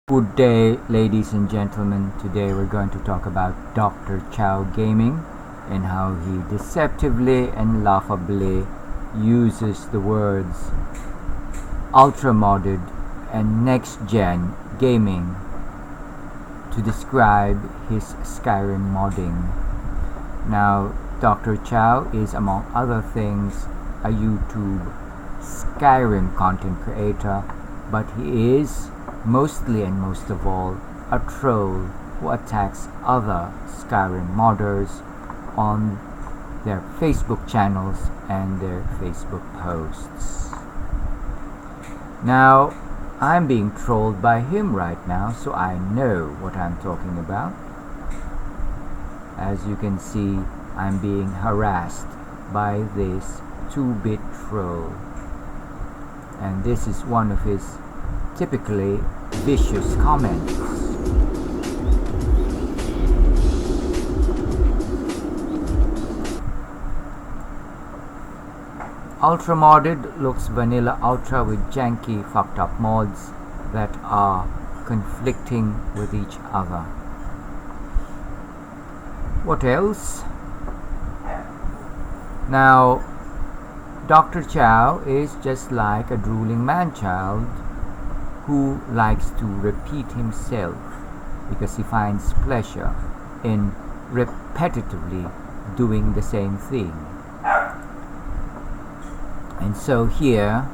Good day, ladies and gentlemen. Today we're going to talk about Doctorchao Gaming and how he deceptively and laughably uses the words ultramodded and next-gen gaming to describe his Skyrim modding. Now, Dr. Chow is, among other things, a YouTube Skyrim content creator, but he is mostly and most of all a troll who attacks other Skyrim modders on their Facebook channels and their Facebook posts. Now, I'm being trolled by him right now, so I know what I'm talking about. As you can see, I'm being harassed by this 2-bit troll, and this is one of his typically vicious comments. Ultramodded looks vanilla ultra with janky fucked up mods that are conflicting with each other. What else? Now, Dr. Chow is just like a drooling man-child who likes to repeat himself because he finds pleasure in repetitively doing the same thing. And so here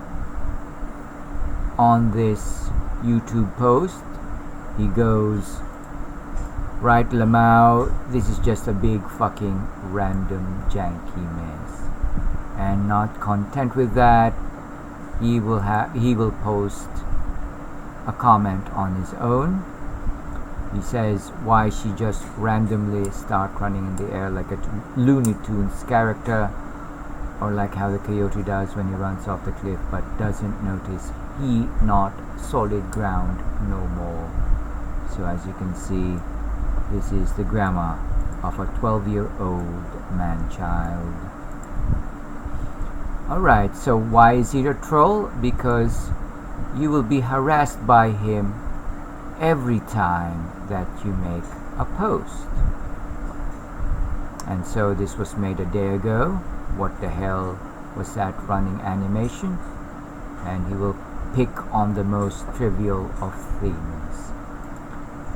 on this YouTube post, he goes, "Right, Lamau, this is just a big fucking random janky mess." And not content with that, he will post a comment on his own. He says, "Why she just randomly start running in the air like a Looney Tunes character, or like how the coyote does when he runs off the cliff but doesn't notice he not solid ground no more." So as you can see, this is the grammar of a 12-year-old man-child. Alright, so why is he a troll? Because you will be harassed by him every time that you make a post. And so this was made a day ago. What the hell was that running animation? And he will pick on the most trivial of things.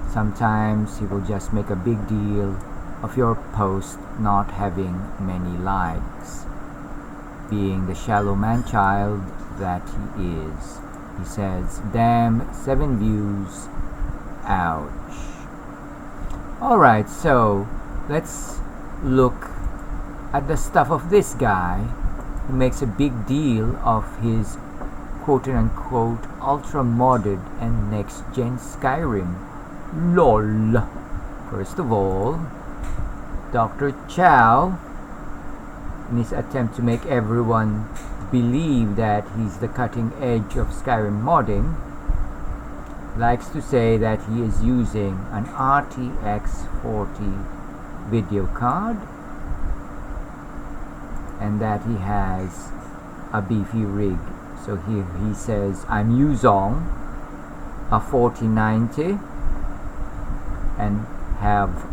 Sometimes he will just make a big deal of your post not having many likes, being the shallow man-child that he is. He says, "Damn, 7 views, ouch." Alright, so let's look at the stuff of this guy who makes a big deal of his quote-unquote ultra-modded and next-gen Skyrim. LOL. First of all, Dr. Chow, in his attempt to make everyone believe that he's the cutting edge of Skyrim modding, likes to say that he is using an RTX 40 video card and that he has a beefy rig. So here he says, "I'm using a 4090 and have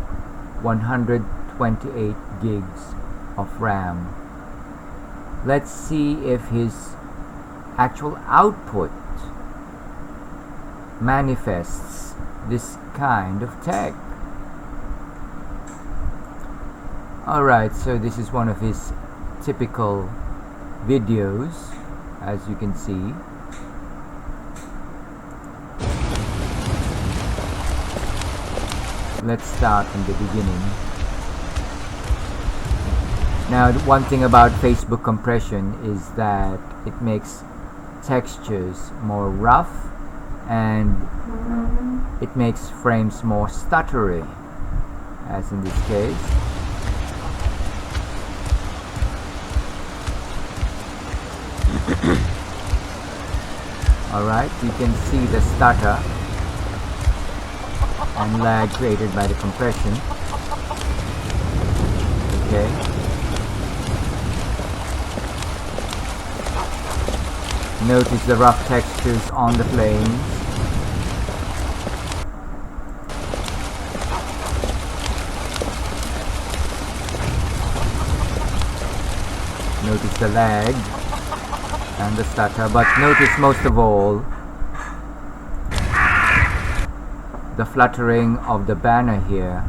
128 gigs of RAM." Let's see if his actual output manifests this kind of tech. Alright, so this is one of his typical videos, as you can see. Let's start from the beginning. Now, one thing about Facebook compression is that it makes textures more rough and it makes frames more stuttery, as in this case. Alright, you can see the stutter and lag created by the compression. Okay. Notice the rough textures on the planes. the lag and the stutter, but notice most of all the fluttering of the banner here.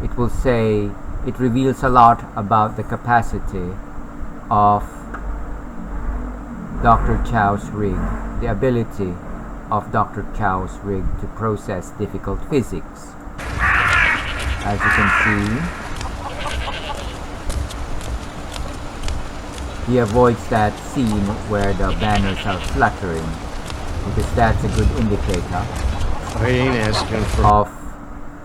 It will say, it reveals a lot about the capacity of Dr. Chow's rig, the ability of Dr. Chow's rig to process difficult physics. As you can see, he avoids that scene where the banners are fluttering, because that's a good indicator I ain't asking for of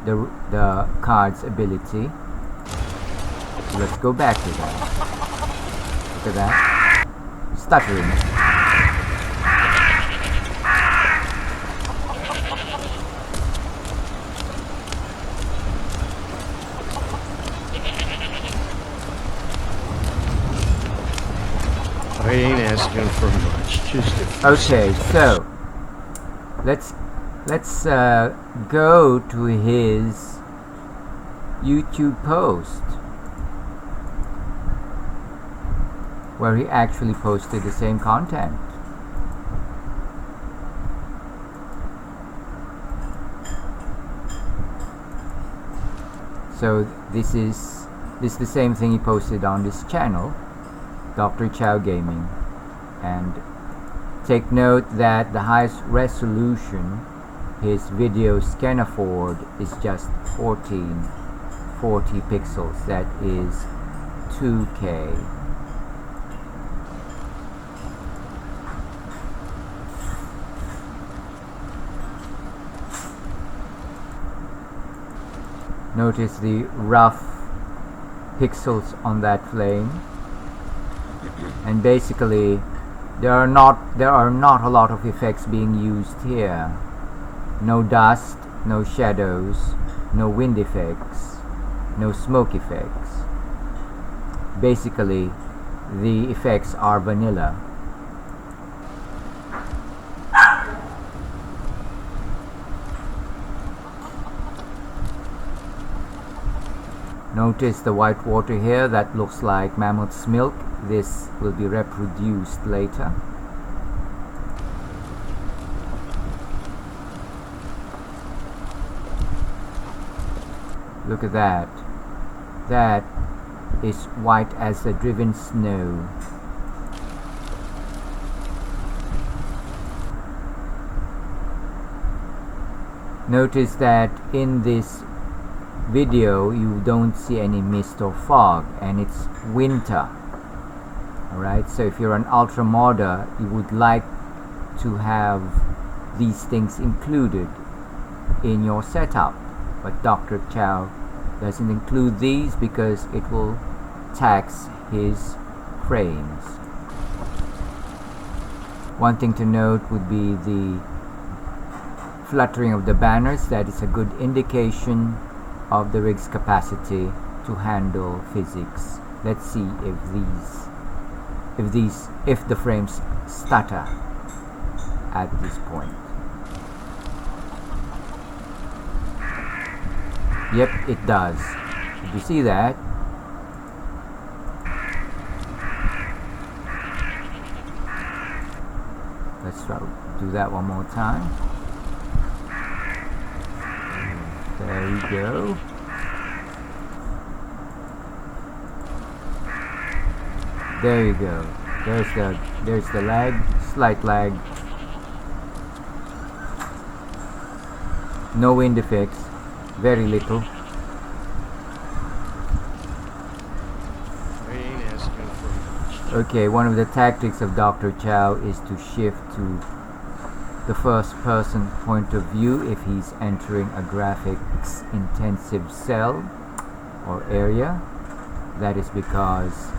the card's ability. So let's go back to that. Look at that. Stuttering. I ain't asking for much. Just Okay, so let's go to his YouTube post where he actually posted the same content. So this is the same thing he posted on this channel, Doctorchao Gaming. And take note that the highest resolution his videos can afford is just 1440 pixels. That is 2K. Notice the rough pixels on that flame, and basically there are not a lot of effects being used here. No dust, no shadows, no wind effects, no smoke effects. Basically the effects are vanilla. Notice the white water here, that looks like mammoth's milk. This will be reproduced later. Look at that. That is white as the driven snow. Notice that in this video you don't see any mist or fog, and it's winter. Alright, so if you're an ultramodder, you would like to have these things included in your setup, but Dr. Chow doesn't include these because it will tax his frames. One thing to note would be the fluttering of the banners. That is a good indication of the rig's capacity to handle physics. Let's see if the frames stutter at this point. Yep, it does. Did you see that? Let's try to do that one more time. There we go. There you go. There's the lag, slight lag. No wind effects, very little. Okay, one of the tactics of Dr. Chow is to shift to the first person point of view if he's entering a graphics intensive cell or area. That is because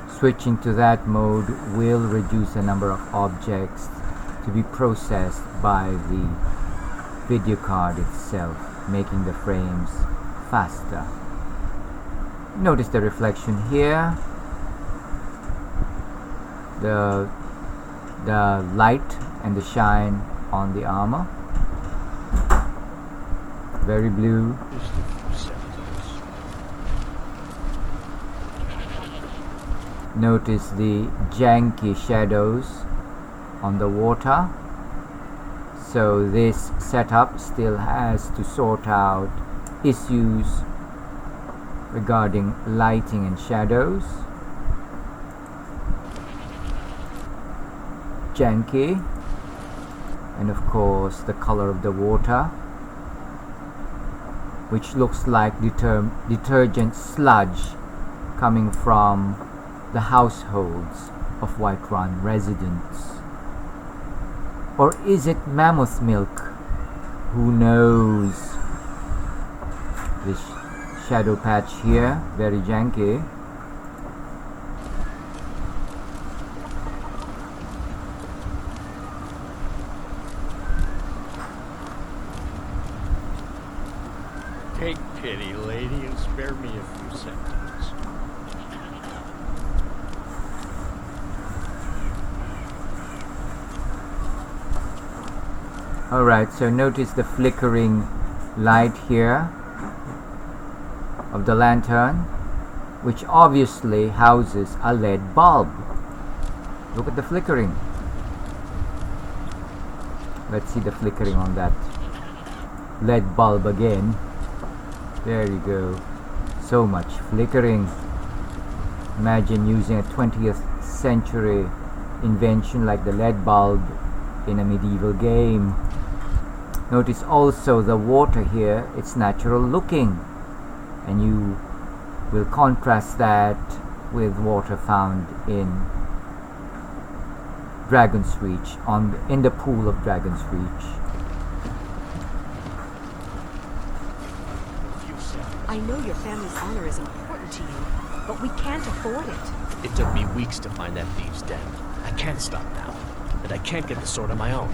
switching to that mode will reduce the number of objects to be processed by the video card itself, making the frames faster. Notice the reflection here, the light and the shine on the armor. Very blue. Notice the janky shadows on the water. So this setup still has to sort out issues regarding lighting and shadows. Janky. And of course the color of the water, which looks like detergent sludge coming from the households of Whiterun residents. Or is it mammoth milk? Who knows? This shadow patch here, very janky. Take pity, lady, and spare me a few seconds. Alright, so notice the flickering light here of the lantern, which obviously houses a LED bulb. Look at the flickering. Let's see the flickering on that LED bulb again. There you go. So much flickering. Imagine using a 20th century invention like the LED bulb in a medieval game. Notice also the water here, it's natural looking, and you will contrast that with water found in Dragon's Reach, in the pool of Dragon's Reach. I know your family's honor is important to you, but we can't afford it. It took me weeks to find that thieves' den. I can't stop now, and I can't get the sword on my own.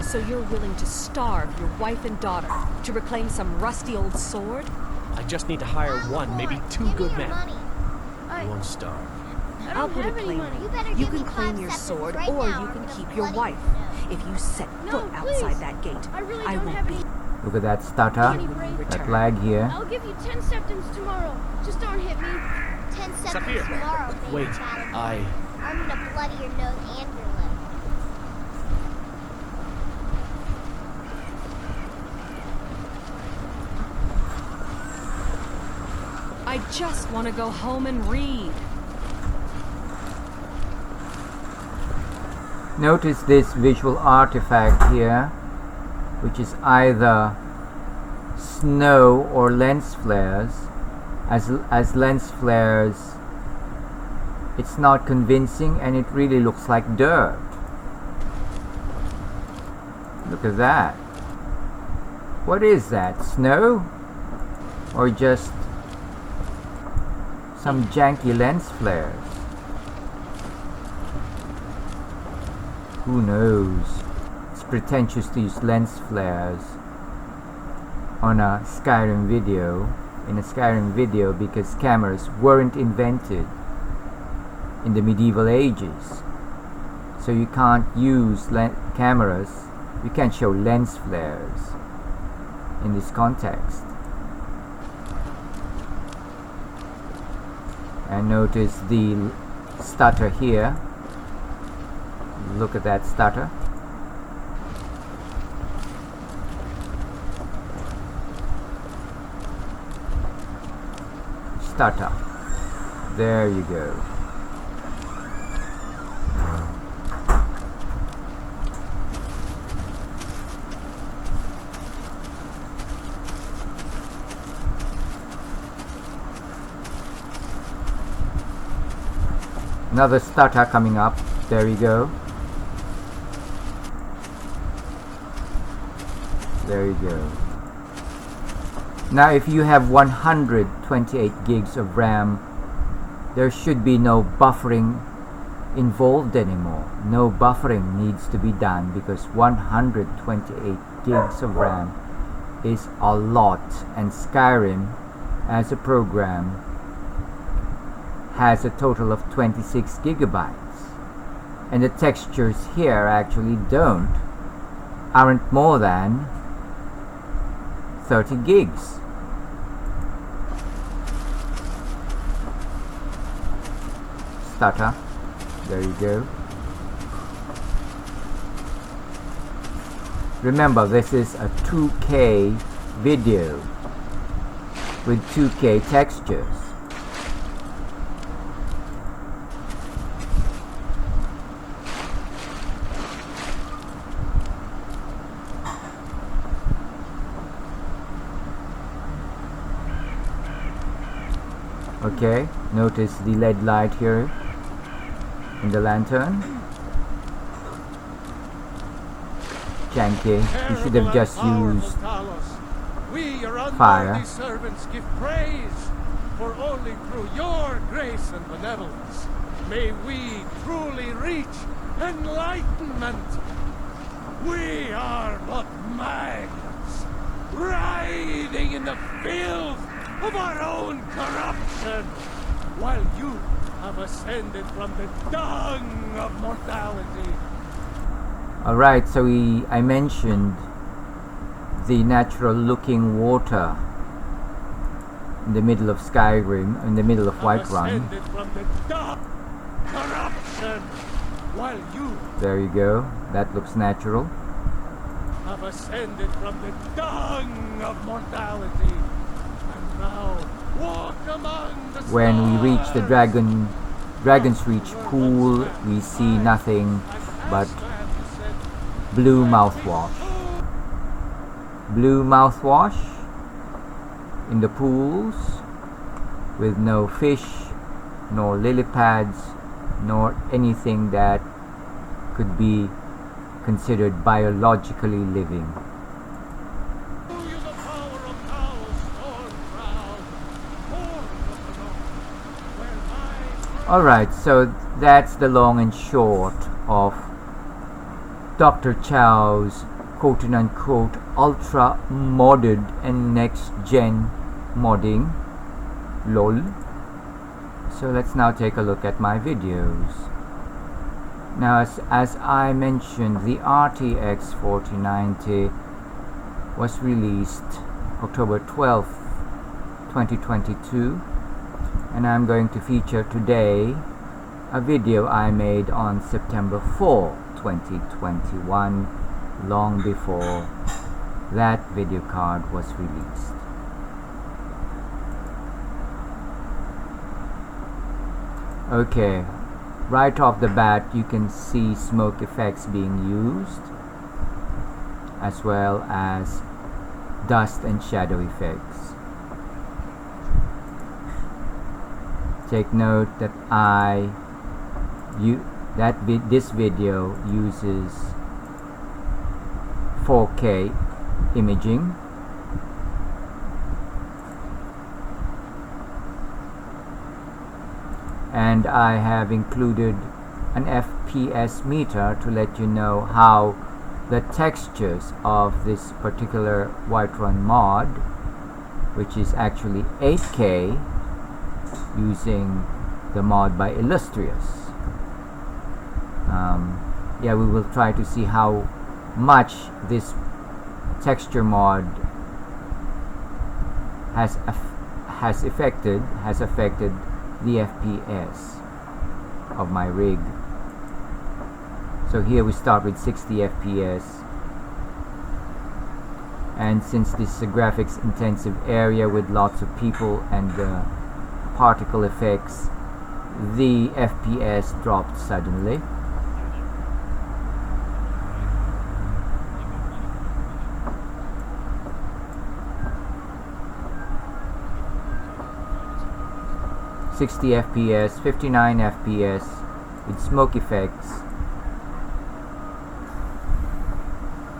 So you're willing to starve your wife and daughter to reclaim some rusty old sword? I just need to hire one, maybe two good men. You won't starve. I'll put it plainly. You can claim your sword, or you can keep your wife. If you set foot outside that gate, I will be. Look at that stutter, that lag here. I'll give you 10 septums tomorrow. Just don't hit me. 10 Septums seconds tomorrow, baby. Wait, I'm gonna bloody your nose and your lip. I just want to go home and read. Notice this visual artifact here, which is either snow or lens flares. As lens flares, it's not convincing and it really looks like dirt. Look at that. What is that? Snow? Or just some janky lens flares? Who knows? It's pretentious to use lens flares on a Skyrim video, because cameras weren't invented in the medieval ages. So you can't use cameras, you can't show lens flares in this context. And notice the stutter here. Look at that stutter. Stutter. There you go. Another stutter coming up. There you go. There you go. Now if you have 128 gigs of RAM, there should be no buffering involved anymore. No buffering needs to be done because 128 gigs of RAM is a lot, and Skyrim as a program has a total of 26 gigabytes, and the textures here actually aren't more than 30 gigs. stutter. There you go. Remember, this is a 2K video with 2K textures. Okay, notice the LED light here in the lantern. Janky, you should have just used We, your fire. unworthy servants, give praise, for only through your grace and benevolence may we truly reach enlightenment. We are but maggots, writhing in the filth of our own corruption, while you have ascended from the dung of mortality. Alright, so I mentioned the natural looking water in the middle of Skyrim, in the middle of Whiterun. From the dung corruption, while you There you go, that looks natural. have ascended from the dung of mortality, and now walk among the When we reach the stars. Dragon's Reach pool, we see nothing but blue mouthwash. Blue mouthwash in the pools with no fish, nor lily pads, nor anything that could be considered biologically living. Alright, so that's the long and short of Dr. Chow's quote-unquote ultra-modded and next-gen modding. LOL. So let's now take a look at my videos. Now, as I mentioned, the RTX 4090 was released October 12th, 2022, and I'm going to feature today a video I made on September 4, 2021, long before that video card was released. Okay, right off the bat you can see smoke effects being used, as well as dust and shadow effects. Take note that this video uses 4K imaging. And I have included an FPS meter to let you know how the textures of this particular Whiterun mod, which is actually 8K, using the mod by Illustrious. Yeah, we will try to see how much this texture mod has affected the FPS of my rig. So here we start with 60 FPS, and since this is a graphics intensive area with lots of people and particle effects, the FPS dropped suddenly. $60 FPS, 59 FPS with smoke effects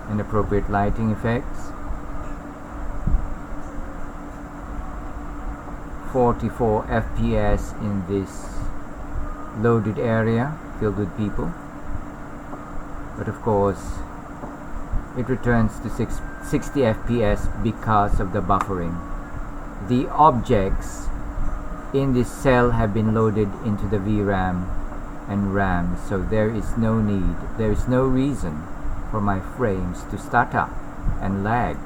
and appropriate lighting effects. 44 FPS in this loaded area filled with people, but of course it returns to 60 FPS because of the buffering. The objects in this cell have been loaded into the VRAM and RAM, so there is no reason for my frames to stutter and lag.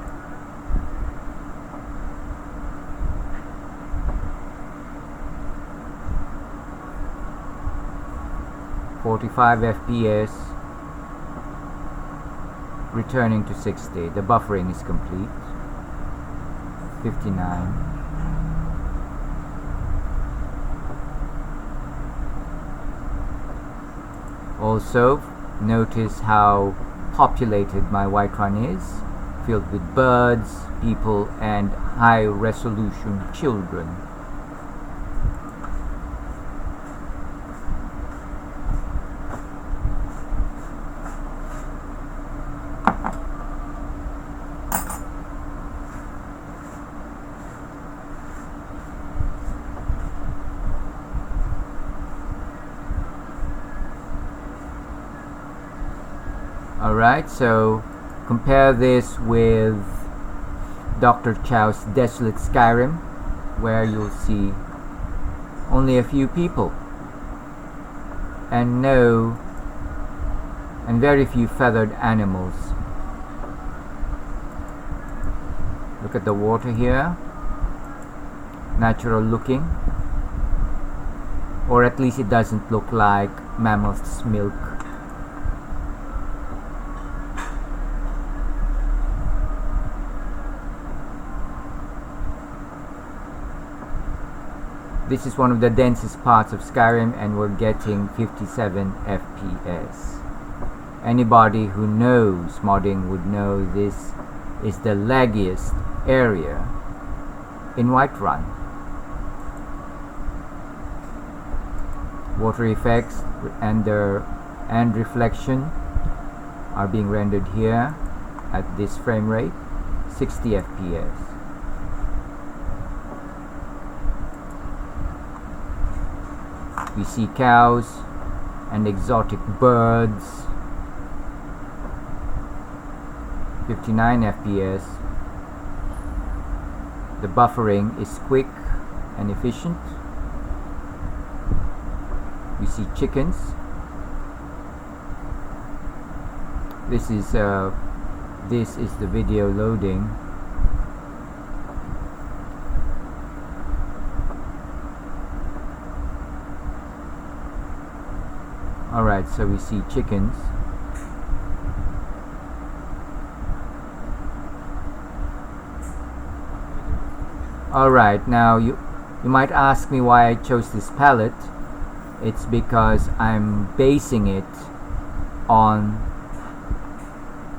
45 FPS, returning to 60. The buffering is complete. 59. Also, notice how populated my Whiterun is, filled with birds, people, and high resolution children. Alright, so compare this with Dr. Chow's desolate Skyrim, where you'll see only a few people and very few feathered animals. Look at the water here, natural looking, or at least it doesn't look like mammoth's milk. This is one of the densest parts of Skyrim, and we're getting 57 FPS. Anybody who knows modding would know this is the laggiest area in Whiterun. Water effects and reflection are being rendered here at this frame rate, 60 FPS. We see cows and exotic birds. 59 FPS. The buffering is quick and efficient. We see chickens. This is the video loading. Alright, so we see chickens. Alright, now you might ask me why I chose this palette. It's because I'm basing it on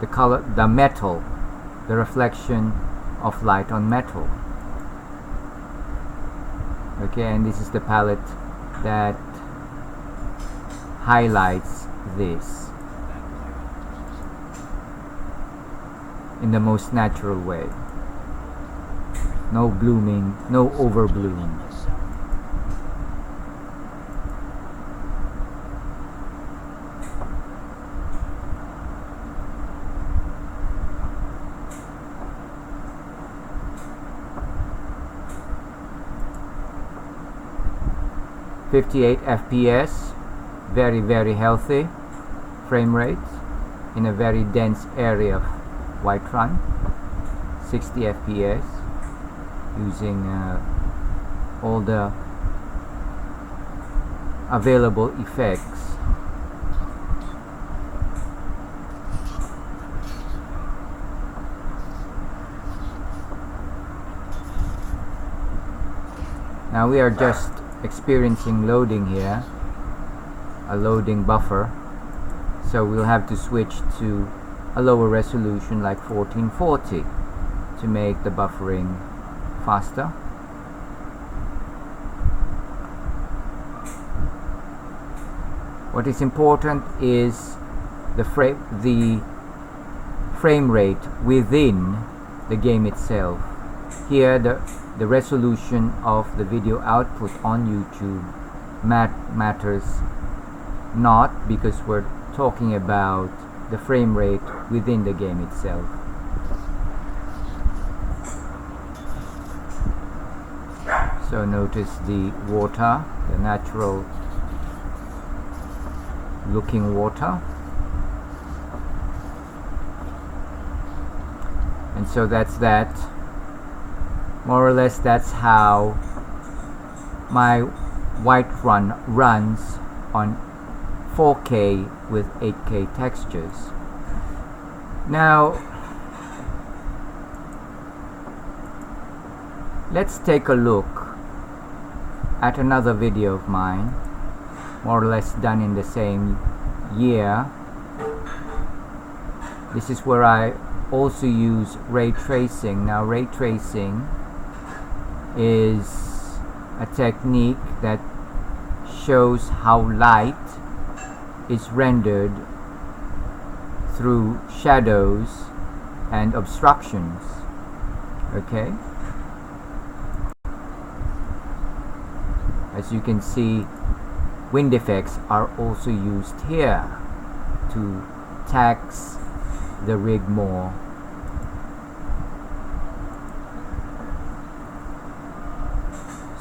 the color, the metal, the reflection of light on metal. Okay, and this is the palette that highlights this in the most natural way. No blooming, no overbloom. .58 FPS, very healthy frame rate in a very dense area of Whiterun. 60 FPS using all the available effects. Now we are just experiencing loading here, a loading buffer, so we'll have to switch to a lower resolution like 1440 to make the buffering faster. What is important is the frame rate within the game itself. Here the resolution of the video output on YouTube matters not, because we're talking about the frame rate within the game itself. So notice the water, the natural looking water. And so that's that. More or less that's how my Whiterun runs on 4K with 8K textures. Now let's take a look at another video of mine, more or less done in the same year. This is where I also use ray tracing. Now ray tracing is a technique that shows how light is rendered through shadows and obstructions. Okay, as you can see, wind effects are also used here to tax the rig more.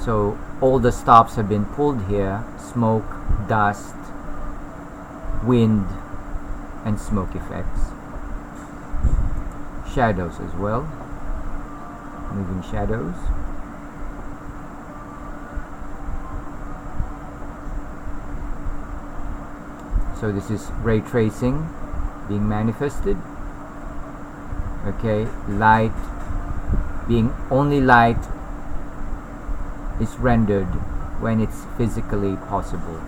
So all the stops have been pulled here: smoke, dust, wind, and smoke effects. Shadows as well, moving shadows. So this is ray tracing being manifested. Okay, light being only light is rendered when it's physically possible.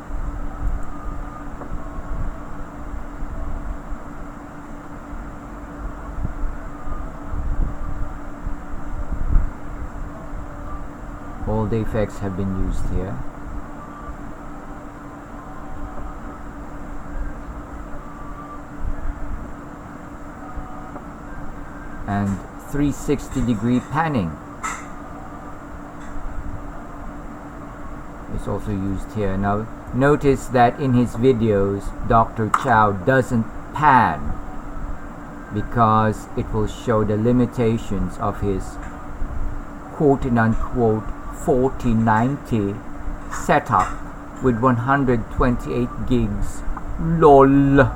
All the effects have been used here. And 360-degree panning is also used here. Now notice that in his videos Dr. Chow doesn't pan because it will show the limitations of his quote-unquote 4090 setup with 128 gigs. LOL.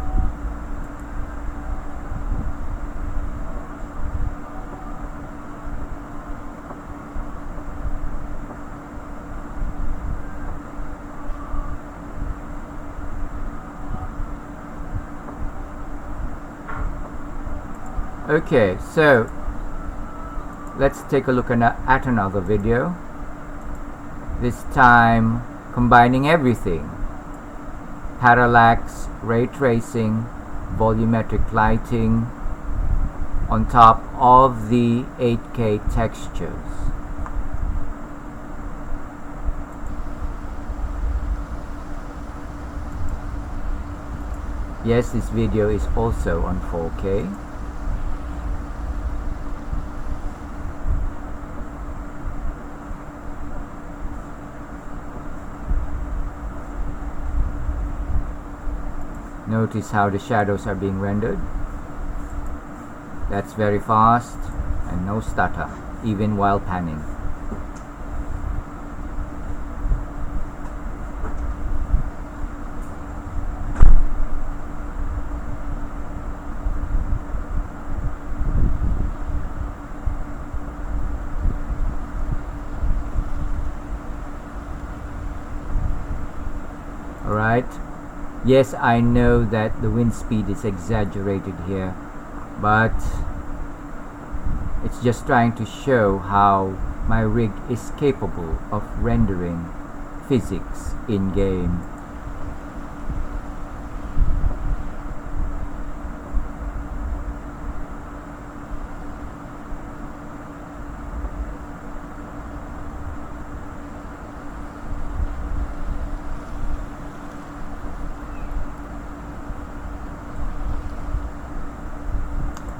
Okay, so let's take a look at another video, this time combining everything: parallax, ray tracing, volumetric lighting on top of the 8K textures. Yes, this video is also on 4K. Notice how the shadows are being rendered. That's very fast and no stutter, even while panning. Alright. Yes, I know that the wind speed is exaggerated here, but it's just trying to show how my rig is capable of rendering physics in game.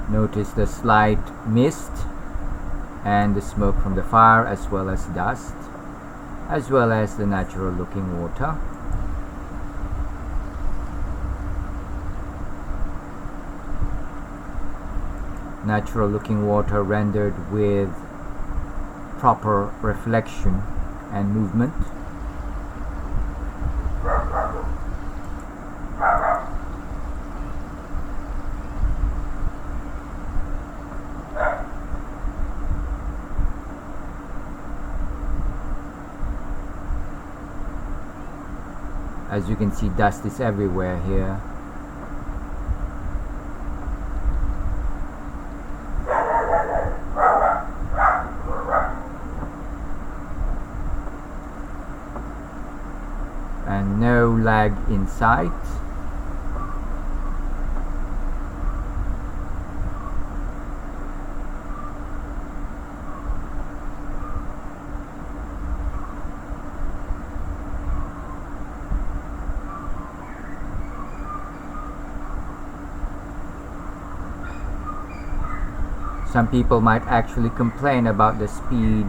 Notice the slight mist and the smoke from the fire, as well as dust, as well as the natural looking water. Natural looking water rendered with proper reflection and movement. As you can see, dust is everywhere here. And no lag in sight. Some people might actually complain about the speed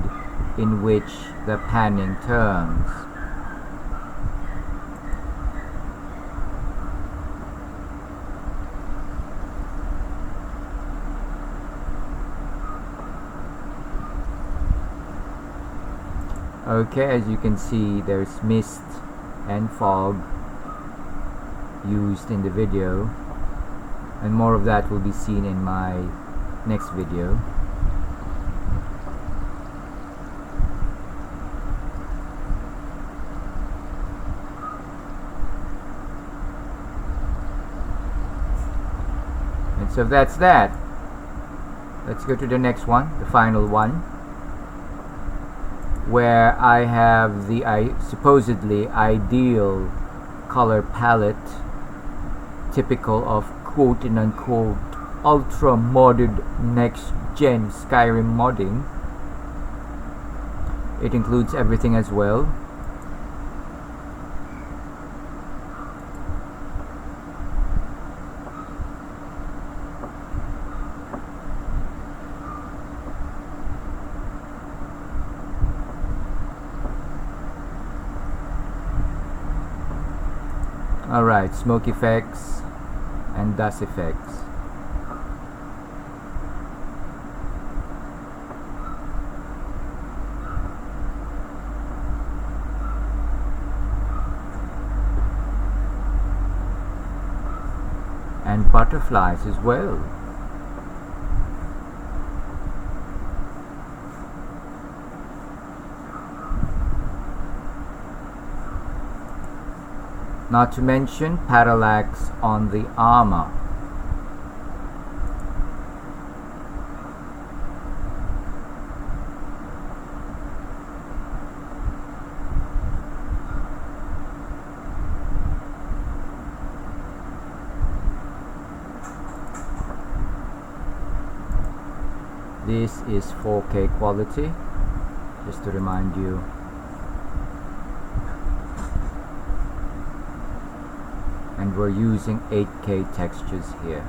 in which the panning turns. Okay, as you can see, there's mist and fog used in the video, and more of that will be seen in my next video. And so that's that. Let's go to the next one, the final one, where I have the supposedly ideal color palette, typical of quote and unquote ultra-modded next-gen Skyrim modding. It includes everything as well. Alright, smoke effects and dust effects. And butterflies as well. Not to mention parallax on the armor. This is 4K quality, just to remind you. And we're using 8K textures here.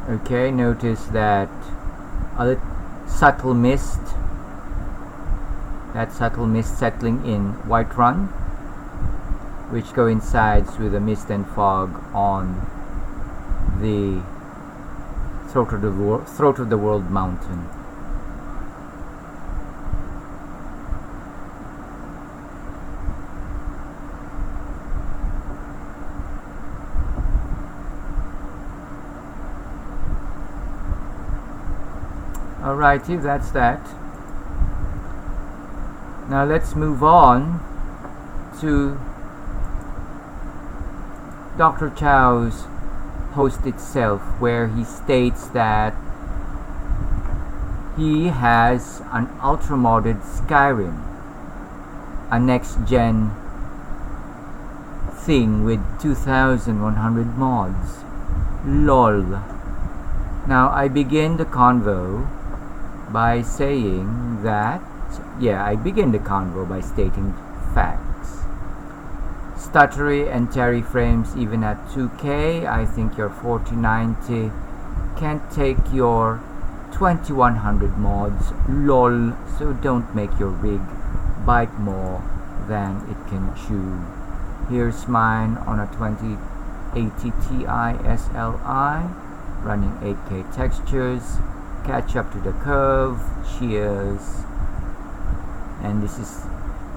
Okay, notice that subtle mist, settling in Whiterun, which coincides with the mist and fog on the Throat of the World mountain. Alrighty, that's that. Now let's move on to Dr. Chow's post itself, where he states that he has an ultramodded Skyrim, a next-gen thing with 2,100 mods. LOL. Now I begin the convo by saying that, by stating facts. Stuttery and Terry frames even at 2K. I think your 4090 can't take your 2100 mods, lol, so don't make your rig bite more than it can chew. Here's mine on a 2080 Ti SLI running 8K textures. Catch up to the curve. Cheers. And this is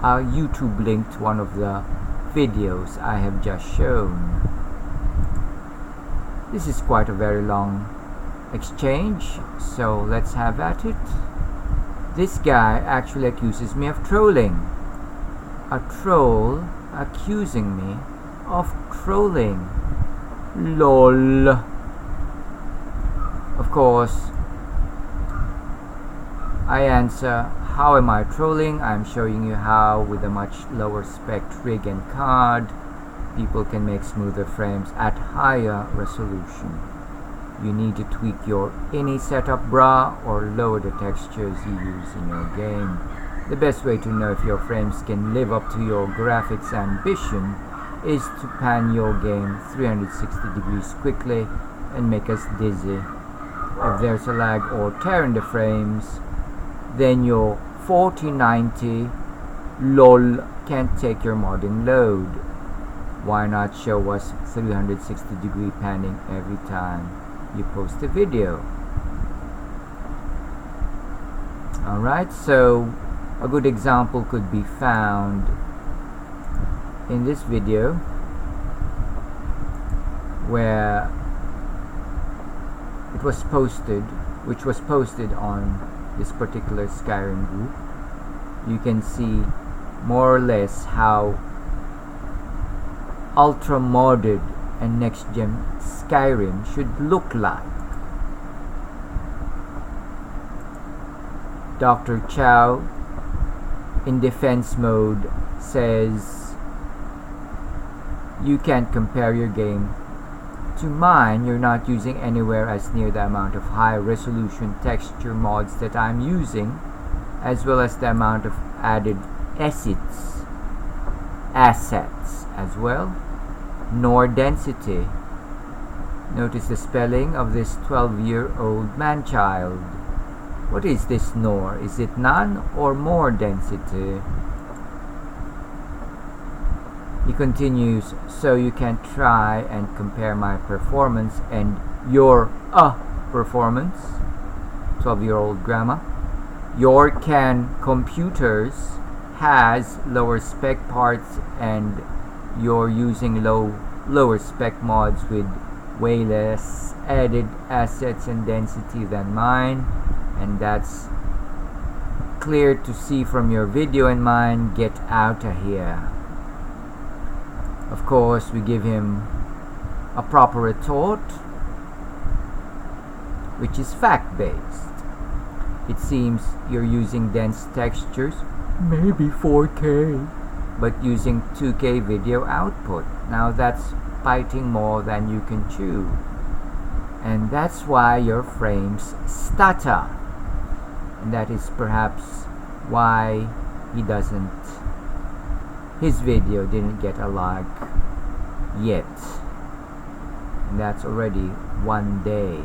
a YouTube link to one of the videos I have just shown. This is quite a very long exchange, so let's have at it. This guy actually accuses me of trolling. A troll accusing me of trolling. LOL. Of course, I answer, how am I trolling? I'm showing you how, with a much lower spec rig and card, people can make smoother frames at higher resolution. You need to tweak your any setup, brah, or lower the textures you use in your game. The best way to know if your frames can live up to your graphics ambition is to pan your game 360 degrees quickly and make us dizzy. If there's a lag or tear in the frames, then your 4090 LOL can't take your modding load. Why not show us 360 degree panning every time you post a video? Alright, so a good example could be found in this video, where it was posted, which was posted on this particular Skyrim group. You can see more or less how ultramodded and next gen Skyrim should look like. Dr Chow, in defense mode, says you can't compare your game to mine. You're not using anywhere as near the amount of high resolution texture mods that I'm using, as well as the amount of added assets as well, nor density. Notice the spelling of this 12-year-old man-child. What is this nor? Is it none or more density? He continues, so you can try and compare my performance and your performance. 12-year-old grandma. Your can computers has lower spec parts, and you're using lower spec mods with way less added assets and density than mine, and that's clear to see from your video and mine. Get out of here. Of course, we give him a proper retort, which is fact-based. It seems you're using dense textures, maybe 4K, but using 2K video output. Now that's biting more than you can chew. And that's why your frames stutter. And that is perhaps why his video didn't get a like yet. And that's already 1 day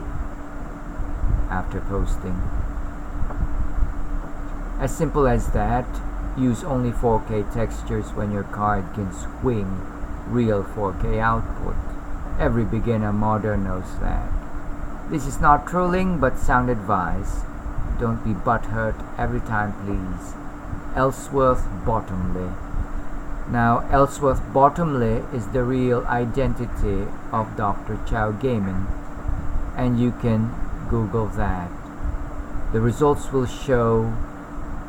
after posting. As simple as that. Use only 4K textures when your card can swing real 4K output. Every beginner modder knows that. This is not trolling, but sound advice. Don't be butthurt every time, please. Ellsworth Bottomley. Now, Ellsworth Bottomley is the real identity of Doctorchao Gaming, and you can Google that. The results will show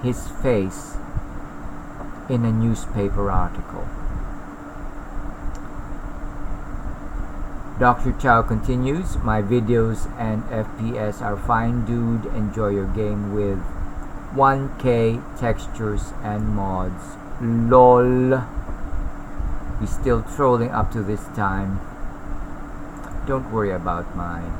his face in a newspaper article. Dr. Chow continues, my videos and FPS are fine, dude. Enjoy your game with 1K textures and mods. LOL. He's still trolling up to this time. Don't worry about mine.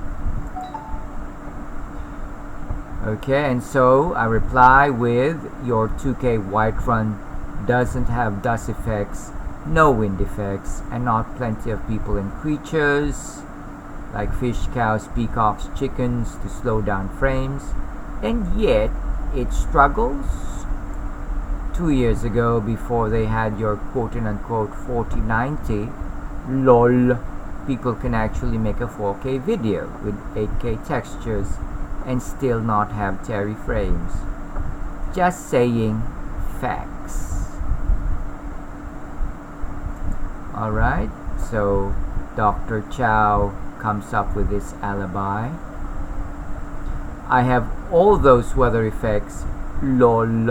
Okay, and so I reply with, your 2K Whiterun doesn't have dust effects, no wind effects, and not plenty of people and creatures. like fish, cows, peacocks, chickens to slow down frames, and yet it struggles. 2 years ago, before they had your quote-unquote 4090, lol, people can actually make a 4K video with 8K textures and still not have Terry frames. Just saying facts. Alright, so Dr. Chow comes up with this alibi. I have all those weather effects, lol.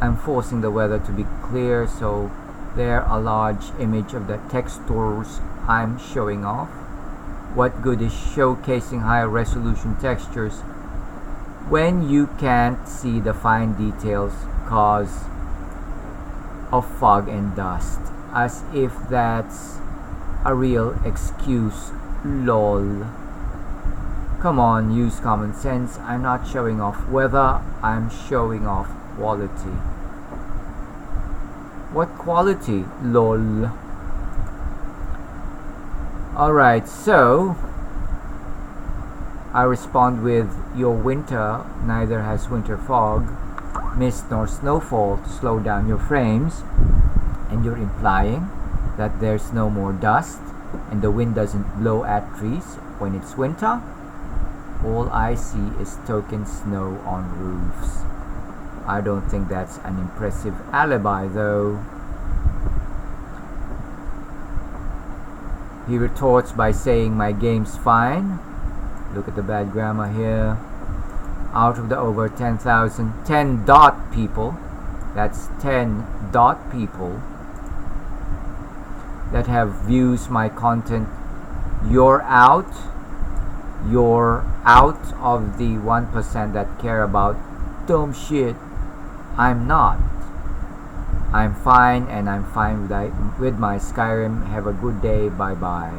I'm forcing the weather to be clear, so they're a large image of the textures I'm showing off. What good is showcasing higher resolution textures when you can't see the fine details cause of fog and dust? As if that's a real excuse, lol. Come on, use common sense. I'm not showing off weather, I'm showing off quality. What quality, lol? Alright, so I respond with, your winter neither has winter fog, mist nor snowfall to slow down your frames, and you're implying that there's no more dust and the wind doesn't blow at trees when it's winter. All I see is token snow on roofs. I don't think that's an impressive alibi, though. He retorts by saying my game's fine. Look at the bad grammar here. Out of the over 10 dot people, that's 10 dot people that have views my content, you're out of the 1% that care about dumb shit. I'm not. I'm fine, and I'm fine with my Skyrim. Have a good day. Bye bye.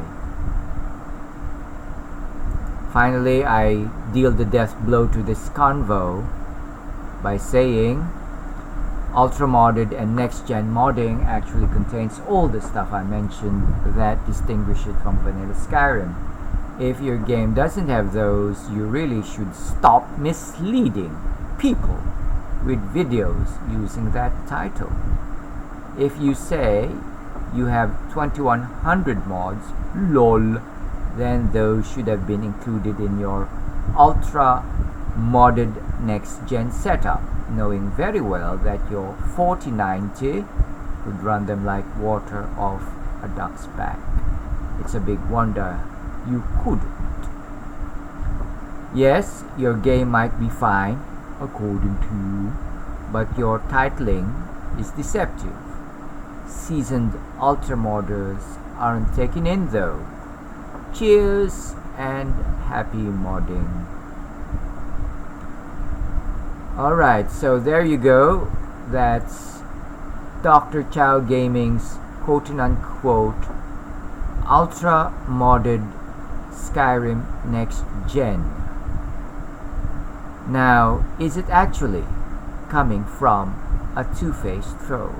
Finally, I deal the death blow to this convo by saying ultramodded and next-gen modding actually contains all the stuff I mentioned that distinguish it from vanilla Skyrim. If your game doesn't have those, you really should stop misleading people with videos using that title. If you say you have 2100 mods, lol, then those should have been included in your ultra modded next gen setup, knowing very well that your 4090 would run them like water off a duck's back. It's a big wonder you couldn't. Yes, your game might be fine according to you, but your titling is deceptive. Seasoned ultramodders aren't taken in though. Cheers and happy modding. Alright, so there you go. That's Doctorchao Gaming's quote-unquote ultra modded Skyrim next gen. Now, is it actually coming from a two-faced troll?